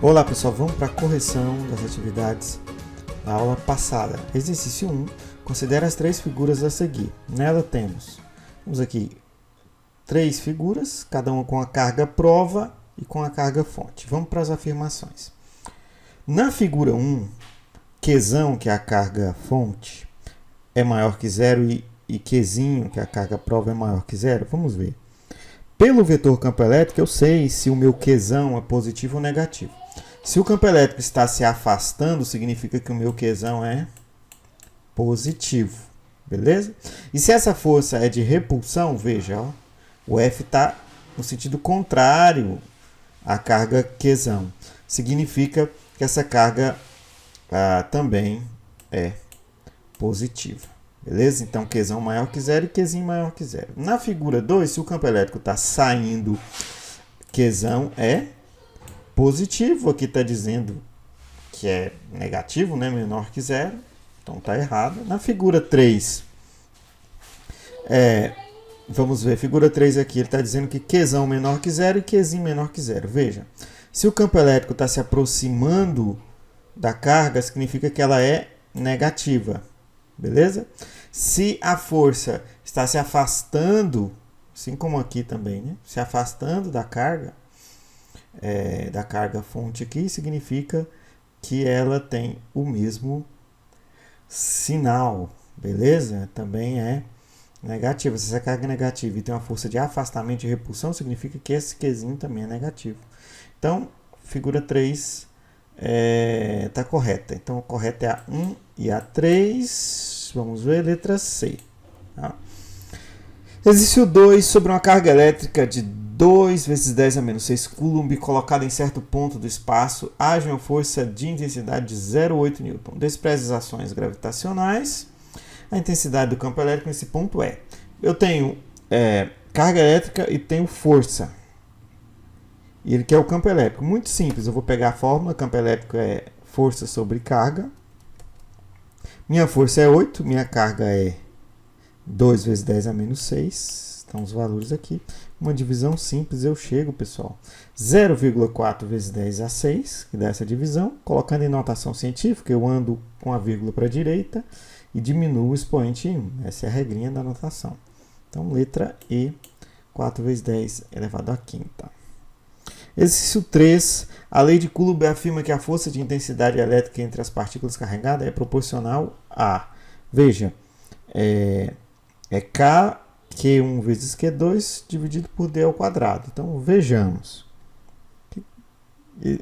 Olá pessoal, vamos para a correção das atividades da aula passada. Exercício 1, considere as três figuras a seguir. Nela temos aqui três figuras, cada uma com a carga prova e com a carga fonte. Vamos para as afirmações. Na figura 1, Qzão, que é a carga fonte, é maior que zero e Qzinho, que é a carga prova, é maior que zero. Vamos ver. Pelo vetor campo elétrico, eu sei se o meu Qzão é positivo ou negativo. Se o campo elétrico está se afastando, significa que o meu Qzão é positivo. Beleza? E se essa força é de repulsão, veja, ó, o F está no sentido contrário à carga Qzão. Significa que essa carga também é positiva. Beleza? Então, Qzão maior que zero e Qzinho maior que zero. Na figura 2, se o campo elétrico está saindo, Qzão é positivo. Aqui está dizendo que é negativo, né? Menor que zero. Então, está errado. Na figura 3, vamos ver. Figura 3 aqui, ele está dizendo que Qzão menor que zero e Qzinho menor que zero. Veja, se o campo elétrico está se aproximando da carga, significa que ela é negativa. Beleza? Se a força está se afastando, assim como aqui também, né? Se afastando da carga fonte aqui, significa que ela tem o mesmo sinal. Beleza? Também é negativa. Se essa carga é negativa e tem uma força de afastamento e repulsão, significa que esse Qzinho também é negativo. Então, figura 3 está correta. Então, a correta é a 1 e a 3. Vamos ver, letra C. Tá? Exercício 2, sobre uma carga elétrica de 2 vezes 10 a menos 6 coulomb colocada em certo ponto do espaço, age uma força de intensidade de 0,8 Newton. Despreze as ações gravitacionais. A intensidade do campo elétrico nesse ponto é... Eu tenho carga elétrica e tenho força. E ele quer o campo elétrico. Muito simples, eu vou pegar a fórmula. Campo elétrico é força sobre carga. Minha força é 8, minha carga é 2 vezes 10 a menos 6. Estão os valores aqui. Uma divisão simples, eu chego, pessoal. 0,4 vezes 10 a 6, que dá essa divisão. Colocando em notação científica, eu ando com a vírgula para a direita e diminuo o expoente em 1. Essa é a regrinha da notação. Então, letra E, 4 vezes 10 elevado à quinta. Exercício 3. A lei de Coulomb afirma que a força de intensidade elétrica entre as partículas carregadas é proporcional a... Veja, K, Q1 vezes Q2 dividido por D ao quadrado. Então, vejamos.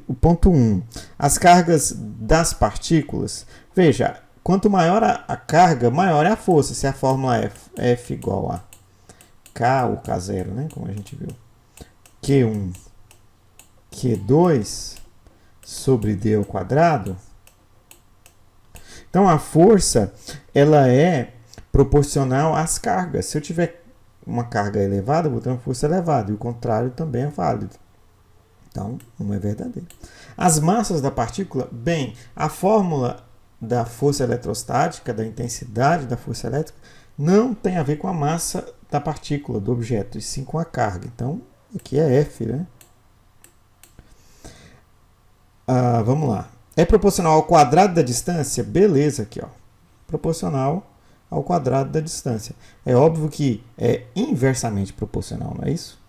O ponto 1. As cargas das partículas. Veja, quanto maior a carga, maior é a força. Se a fórmula é F igual a K ou K0, né? Como a gente viu. Q1 Q2 sobre D ao quadrado. Então, a força ela é proporcional às cargas. Se eu tiver uma carga elevada, eu vou ter uma força elevada. E o contrário também é válido. Então, não é verdadeiro. As massas da partícula, bem, a fórmula da força eletrostática, da intensidade da força elétrica, não tem a ver com a massa da partícula, do objeto, e sim com a carga. Então, aqui é F, né? Vamos lá. É proporcional ao quadrado da distância? Beleza, aqui, ó. Proporcional ao quadrado da distância. É óbvio que é inversamente proporcional, não é isso?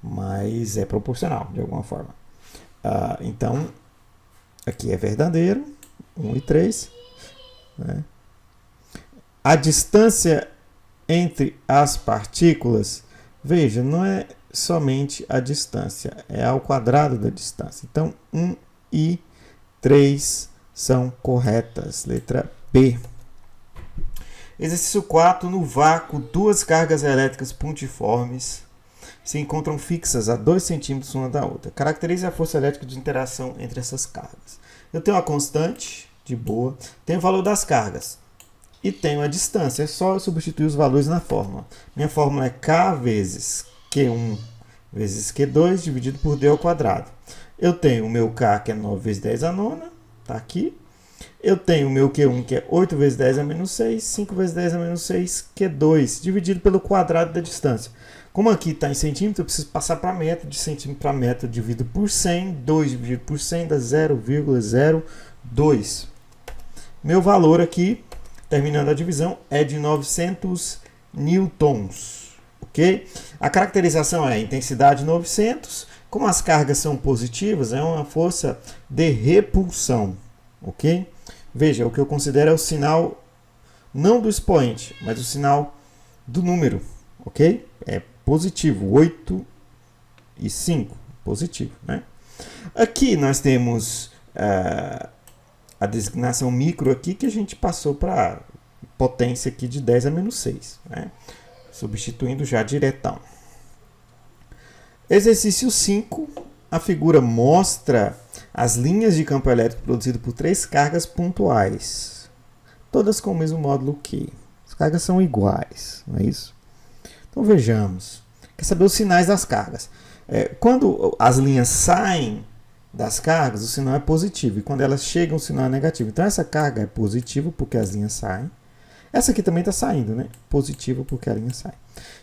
Mas é proporcional, de alguma forma. Então, aqui é verdadeiro. 1 e 3. Né? A distância entre as partículas, veja, não é somente a distância, é ao quadrado da distância. Então, 1 e 3 são corretas. Letra B. Exercício 4. No vácuo, duas cargas elétricas pontiformes se encontram fixas a 2 centímetros uma da outra. Caracterize a força elétrica de interação entre essas cargas. Eu tenho uma constante, de boa, tenho o valor das cargas e tenho a distância. É só eu substituir os valores na fórmula. Minha fórmula é K vezes Q1 vezes Q2 dividido por D ao quadrado. Eu tenho o meu K, que é 9 vezes 10 a nona, está aqui. Eu tenho o meu Q1, que é 8 vezes 10 a menos 6, 5 vezes 10 a menos 6, Q2, dividido pelo quadrado da distância. Como aqui está em centímetro, eu preciso passar para metro. De centímetro para metro, divido por 100. 2 dividido por 100 dá 0,02. Meu valor aqui, terminando a divisão, é de 900 newtons. Ok? A caracterização é intensidade 900. Como as cargas são positivas, é uma força de repulsão. Ok? Veja, o que eu considero é o sinal, não do expoente, mas o sinal do número. Ok? É positivo, 8 e 5, positivo, né? Aqui nós temos a designação micro aqui, que a gente passou para potência aqui de 10 a menos 6, né? Substituindo já diretão. Exercício 5, a figura mostra as linhas de campo elétrico produzido por 3 cargas pontuais, todas com o mesmo módulo Q. As cargas são iguais, não é isso? Então vejamos. Quer saber os sinais das cargas? Quando as linhas saem das cargas, o sinal é positivo. E quando elas chegam, o sinal é negativo. Então essa carga é positiva porque as linhas saem. Essa aqui também está saindo, né? Positiva porque a linha sai.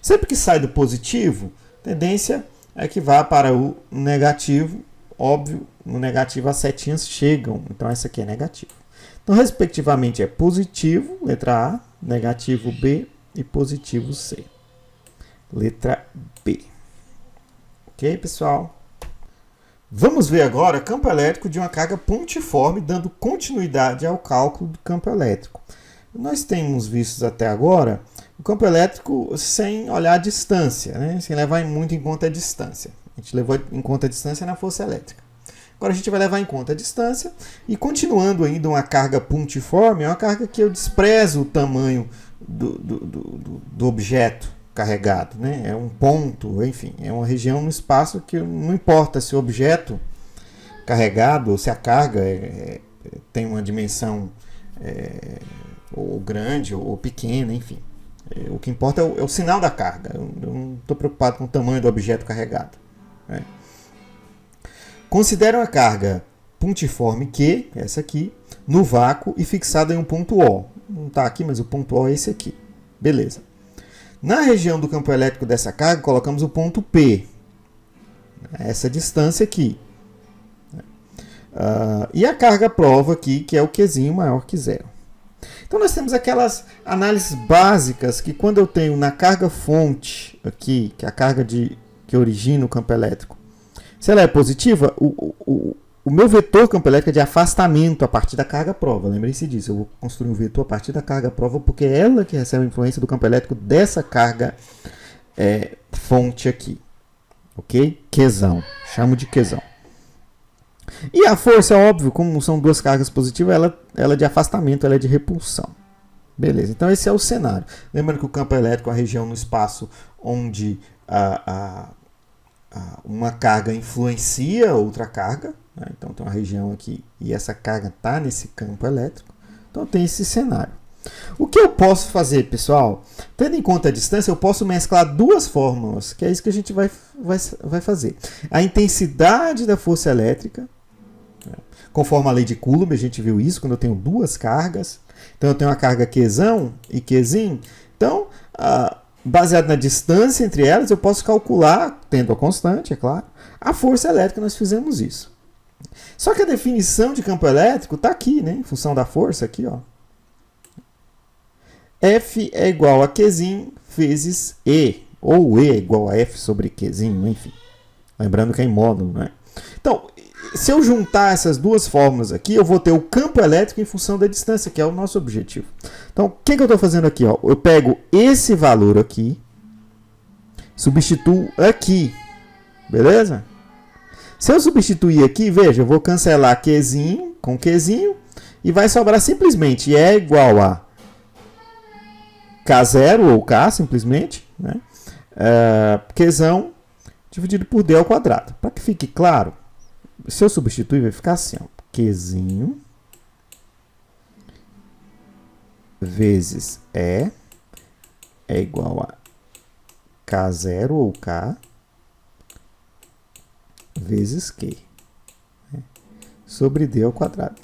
Sempre que sai do positivo, a tendência é que vá para o negativo. Óbvio, no negativo as setinhas chegam. Então essa aqui é negativa. Então, respectivamente, é positivo, letra A, negativo B e positivo C. Letra B. Ok, pessoal? Vamos ver agora campo elétrico de uma carga pontiforme, dando continuidade ao cálculo do campo elétrico. Nós temos visto até agora o campo elétrico sem olhar a distância, né? Sem levar muito em conta a distância. A gente levou em conta a distância na força elétrica. Agora a gente vai levar em conta a distância e, continuando ainda uma carga pontiforme, é uma carga que eu desprezo o tamanho do objeto carregado, né? É um ponto, enfim, é uma região no espaço que não importa se o objeto carregado ou se a carga tem uma dimensão ou grande ou pequena, enfim. O que importa é o sinal da carga. Eu não estou preocupado com o tamanho do objeto carregado, né? Considero a carga pontiforme Q, essa aqui, no vácuo e fixada em um ponto O. Não está aqui, mas o ponto O é esse aqui. Beleza. Na região do campo elétrico dessa carga, colocamos o ponto P. Essa distância aqui. E a carga prova aqui, que é o Qzinho maior que zero. Então nós temos aquelas análises básicas que, quando eu tenho na carga fonte aqui, que é a carga que origina o campo elétrico, se ela é positiva, o meu vetor campo elétrico é de afastamento a partir da carga prova. Lembrem-se disso, eu vou construir um vetor a partir da carga prova, porque é ela que recebe a influência do campo elétrico dessa carga fonte aqui. Ok? Qzão. Chamo de Qzão. E a força, óbvio, como são duas cargas positivas, ela é de afastamento, ela é de repulsão. Beleza, então esse é o cenário. Lembrando que o campo elétrico é a região no espaço onde uma carga influencia outra carga, né? Então tem uma região aqui e essa carga está nesse campo elétrico. Então tem esse cenário. O que eu posso fazer, pessoal? Tendo em conta a distância, eu posso mesclar duas fórmulas, que é isso que a gente vai fazer. A intensidade da força elétrica, né? Conforme a lei de Coulomb, a gente viu isso quando eu tenho duas cargas. Então eu tenho a carga Qzão e Qzin. Então, baseado na distância entre elas, eu posso calcular, tendo a constante, é claro, a força elétrica. Nós fizemos isso. Só que a definição de campo elétrico está aqui, né? Em função da força, aqui, ó. F é igual a Qzin vezes E, ou E é igual a F sobre Qzin, enfim. Lembrando que é em módulo, né? Então, se eu juntar essas duas fórmulas aqui, eu vou ter o campo elétrico em função da distância, que é o nosso objetivo. Então, o que eu estou fazendo aqui? Ó? Eu pego esse valor aqui, substituo aqui, beleza? Se eu substituir aqui, veja, eu vou cancelar Qzinho com Qzinho e vai sobrar simplesmente E igual a K0 ou K, simplesmente, né? Qzão dividido por D ao quadrado. Para que fique claro, se eu substituir, vai ficar assim, ó, Qzinho vezes E é igual a K0 ou K vezes Q, né? Sobre D ao quadrado.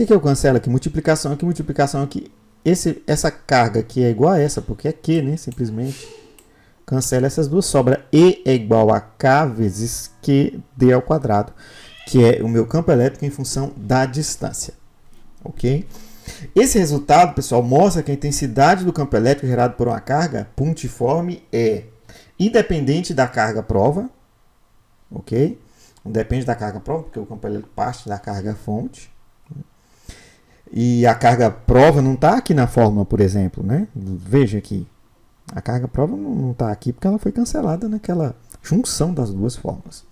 que eu cancelo aqui? Multiplicação aqui, multiplicação aqui. Essa carga aqui é igual a essa, porque é Q, né? Simplesmente. Cancela essas duas, sobra E é igual a K vezes QD ao quadrado, que é o meu campo elétrico em função da distância. Ok? Esse resultado, pessoal, mostra que a intensidade do campo elétrico gerado por uma carga pontiforme é independente da carga prova, ok? Não depende da carga prova, porque o campo elétrico parte da carga fonte. E a carga prova não está aqui na fórmula, por exemplo, né? Veja aqui. A carga prova não está aqui porque ela foi cancelada naquela junção das duas fórmulas.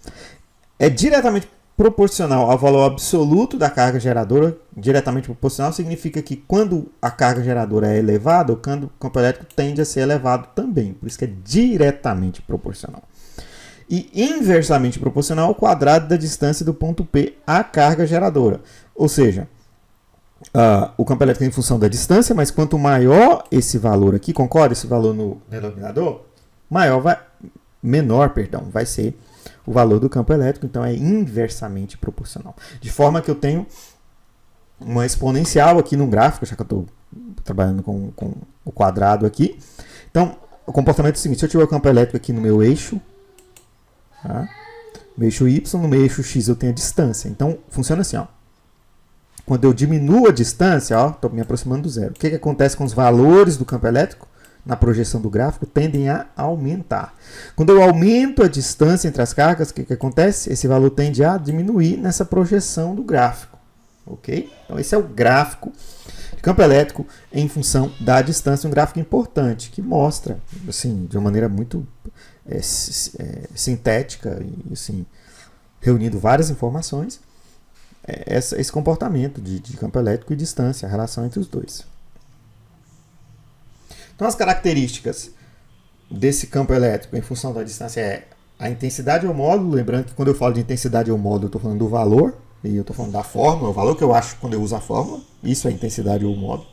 É diretamente proporcional ao valor absoluto da carga geradora. Diretamente proporcional significa que quando a carga geradora é elevada, o campo elétrico tende a ser elevado também. Por isso que é diretamente proporcional. E inversamente proporcional ao quadrado da distância do ponto P à carga geradora. Ou seja, o campo elétrico é em função da distância, mas quanto maior esse valor aqui, concorda? Esse valor no denominador, menor vai ser o valor do campo elétrico, então é inversamente proporcional. De forma que eu tenho uma exponencial aqui no gráfico, já que eu estou trabalhando com o quadrado aqui. Então, o comportamento é o seguinte: se eu tiver o campo elétrico aqui no meu eixo, tá? No eixo Y, no meu eixo X eu tenho a distância. Então, funciona assim, ó. Quando eu diminuo a distância, estou me aproximando do zero. O que acontece com os valores do campo elétrico? Na projeção do gráfico, tendem a aumentar. Quando eu aumento a distância entre as cargas, o que acontece? Esse valor tende a diminuir nessa projeção do gráfico. Ok? Então, esse é o gráfico de campo elétrico em função da distância. Um gráfico importante, que mostra, assim, de uma maneira muito sintética e assim, reunindo várias informações, esse comportamento de campo elétrico e distância, a relação entre os dois. Então, as características desse campo elétrico em função da distância é a intensidade ou módulo. Lembrando que quando eu falo de intensidade ou módulo, eu estou falando do valor, e eu estou falando da fórmula, o valor que eu acho quando eu uso a fórmula. Isso é intensidade ou módulo.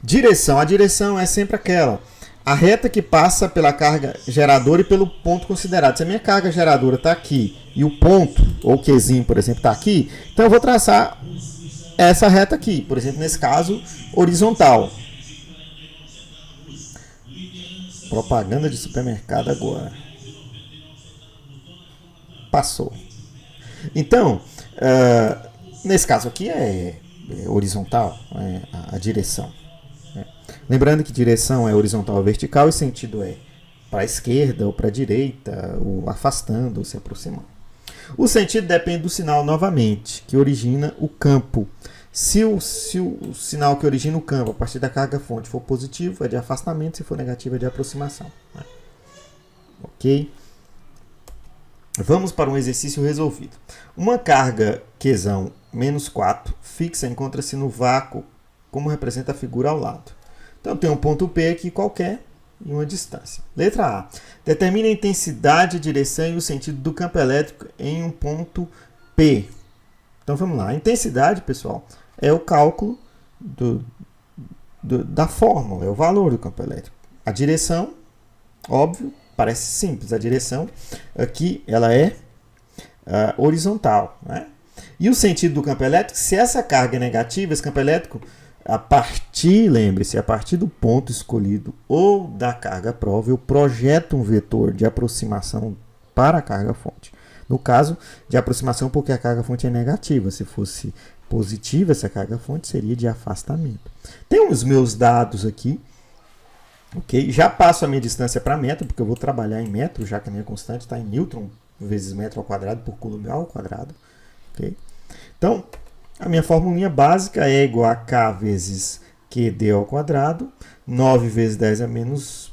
Direção. A direção é sempre aquela: a reta que passa pela carga geradora e pelo ponto considerado. Se a minha carga geradora está aqui e o ponto, ou o Qzinho, por exemplo, está aqui, então eu vou traçar essa reta aqui. Por exemplo, nesse caso, horizontal. Propaganda de supermercado agora. Passou. Então, nesse caso aqui é horizontal, a direção. Lembrando que direção é horizontal ou vertical e sentido é para a esquerda ou para a direita, ou afastando ou se aproximando. O sentido depende do sinal novamente, que origina o campo. Se o sinal que origina o campo a partir da carga fonte for positivo, é de afastamento; se for negativo, é de aproximação. Ok? Vamos para um exercício resolvido. Uma carga Qzão menos 4 fixa encontra-se no vácuo, como representa a figura ao lado. Então, tem um ponto P aqui qualquer e uma distância. Letra A. Determine a intensidade, a direção e o sentido do campo elétrico em um ponto P. Então, vamos lá. A intensidade, pessoal, é o cálculo da fórmula, é o valor do campo elétrico. A direção, óbvio, parece simples. A direção aqui ela é horizontal, né? E o sentido do campo elétrico, se essa carga é negativa, esse campo elétrico, lembre-se, a partir do ponto escolhido ou da carga prova, eu projeto um vetor de aproximação para a carga fonte. No caso de aproximação, porque a carga fonte é negativa. Se fosse positiva, essa carga fonte seria de afastamento. Tenho os meus dados aqui. Ok? Já passo a minha distância para metro, porque eu vou trabalhar em metro, já que a minha constante está em newton vezes metro ao quadrado por coulomb ao quadrado. Okay? Então, a minha formulinha básica é igual a K vezes QD ao quadrado, 9 vezes 10 a menos,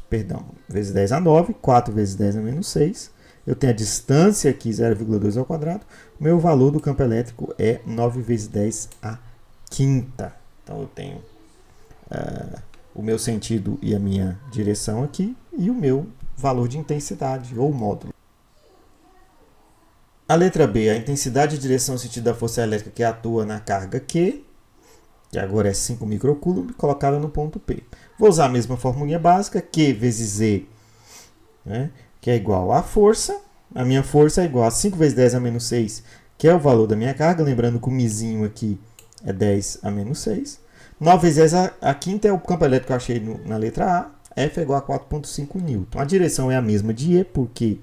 vezes 10 a 9, 4 vezes 10 a menos 6. Eu tenho a distância aqui, 0,2 ao quadrado. O meu valor do campo elétrico é 9 vezes 10 a quinta. Então, eu tenho o meu sentido e a minha direção aqui, e o meu valor de intensidade, ou módulo. A letra B, a intensidade e direção e sentido da força elétrica que atua na carga Q, que agora é 5 microcoulomb, colocada no ponto P. Vou usar a mesma formulinha básica, Q vezes Z, né, que é igual à força. A minha força é igual a 5 vezes 10 a menos 6, que é o valor da minha carga. Lembrando que o mizinho aqui é 10 a menos 6. 9 vezes 10 a quinta é o campo elétrico que eu achei na letra A. F é igual a 4,5 newton. A direção é a mesma de E, porque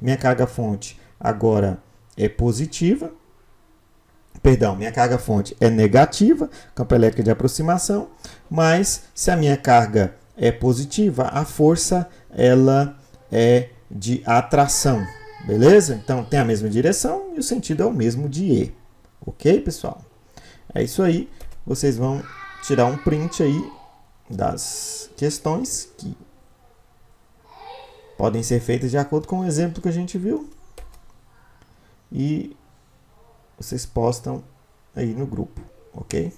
minha carga fonte agora é positiva. Perdão, minha carga fonte é negativa, campo elétrico de aproximação. Mas se a minha carga é positiva, a força ela é de atração. Beleza? Então tem a mesma direção e o sentido é o mesmo de E. Ok, pessoal? É isso aí. Vocês vão tirar um print aí das questões que podem ser feitas de acordo com o exemplo que a gente viu. E vocês postam aí no grupo, ok?